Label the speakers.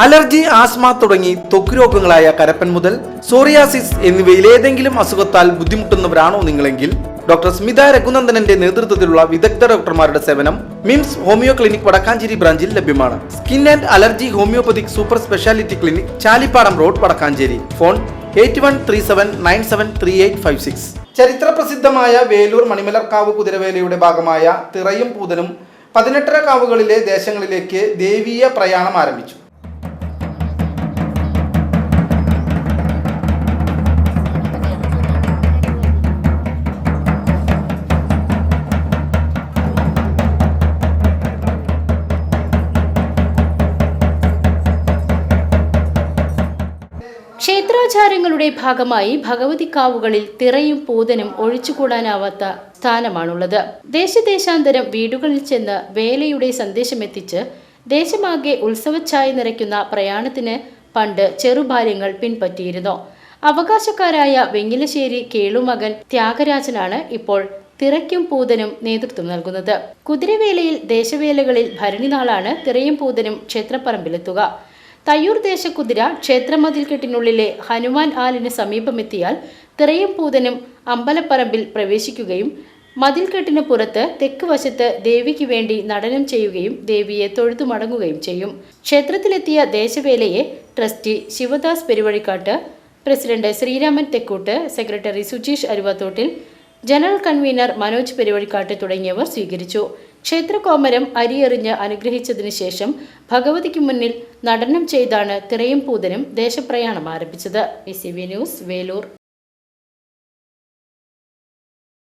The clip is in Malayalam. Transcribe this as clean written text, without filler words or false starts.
Speaker 1: അലർജി, ആസ്മ തുടങ്ങി ത്വക്ക് രോഗങ്ങളായ കരപ്പൻ മുതൽ സോറിയാസിസ് എന്നിവയിൽ ഏതെങ്കിലും അസുഖത്താൽ ബുദ്ധിമുട്ടുന്നവരാണോ നിങ്ങളെങ്കിൽ ഡോക്ടർ സ്മിത രഘുനന്ദനന്റെ നേതൃത്വത്തിലുള്ള വിദഗ്ധ ഡോക്ടർമാരുടെ സേവനം മിംസ് ഹോമിയോ ക്ലിനിക് വടക്കാഞ്ചേരി ബ്രാഞ്ചിൽ ലഭ്യമാണ്. Skin and allergy homeopathic super speciality clinic, Chalippadam road, Vadakkanchery. Phone 8137973856. ചരിത്ര പ്രസിദ്ധമായ വേലൂർ മണിമലർക്കാവ് കുതിരവേലയുടെ ഭാഗമായ തിറയും പൂതനും 18 കാവുകളിലെ ദേശങ്ങളിലേക്ക് ദേവീയ പ്രയാണം ആരംഭിച്ചു.
Speaker 2: ക്ഷേത്രാചാരങ്ങളുടെ ഭാഗമായി ഭഗവതിക്കാവുകളിൽ തിറയും പൂതനും ഒഴിച്ചുകൂടാനാവാത്ത സ്ഥാനമാണുള്ളത്. ദേശദേശാന്തരം വീടുകളിൽ ചെന്ന് വേലയുടെ സന്ദേശമെത്തിച്ച് ദേശമാകെ ഉത്സവച്ചായ നിറയ്ക്കുന്ന പ്രയാണത്തിന് പണ്ട് ചെറുബാല്യങ്ങൾ പിൻപറ്റിയിരുന്നു. അവകാശക്കാരായ വെങ്ങിലശ്ശേരി കേളുമകൻ ത്യാഗരാജനാണ് ഇപ്പോൾ തിറയ്ക്കും പൂതനും നേതൃത്വം നൽകുന്നത്. കുതിരവേലയിൽ ദേശവേലകളിൽ ഭരണിനാളാണ് തിറയും പൂതനും ക്ഷേത്രപ്പറമ്പിലെത്തുക. തയ്യൂർ ദേശക്കുതിര ക്ഷേത്രമതിൽക്കെട്ടിനുള്ളിലെ ഹനുമാൻ ആലിന് സമീപമെത്തിയാൽ തിറയും പൂതനും അമ്പലപ്പറമ്പിൽ പ്രവേശിക്കുകയും മതിൽക്കെട്ടിന് പുറത്ത് തെക്ക് വശത്ത് ദേവിക്ക് വേണ്ടി നടനം ചെയ്യുകയും ദേവിയെ തൊഴുതു മടങ്ങുകയും ചെയ്യും. ക്ഷേത്രത്തിലെത്തിയ ദേശവേലയെ trustee Sivadas Peruvazhikkat, president Sreeraman Thekkoot, secretary Sujeesh Aruvathottil, general convener Manoj Peruvazhikkat തുടങ്ങിയവർ സ്വീകരിച്ചു. ക്ഷേത്രകോമരം അരിയെറിഞ്ഞ് അനുഗ്രഹിച്ചതിനു ശേഷം ഭഗവതിക്ക് മുന്നിൽ നടനം ചെയ്താണ് തിറയും പൂതനും ദേശപ്രയാണം ആരംഭിച്ചത്. PCV news, Velur.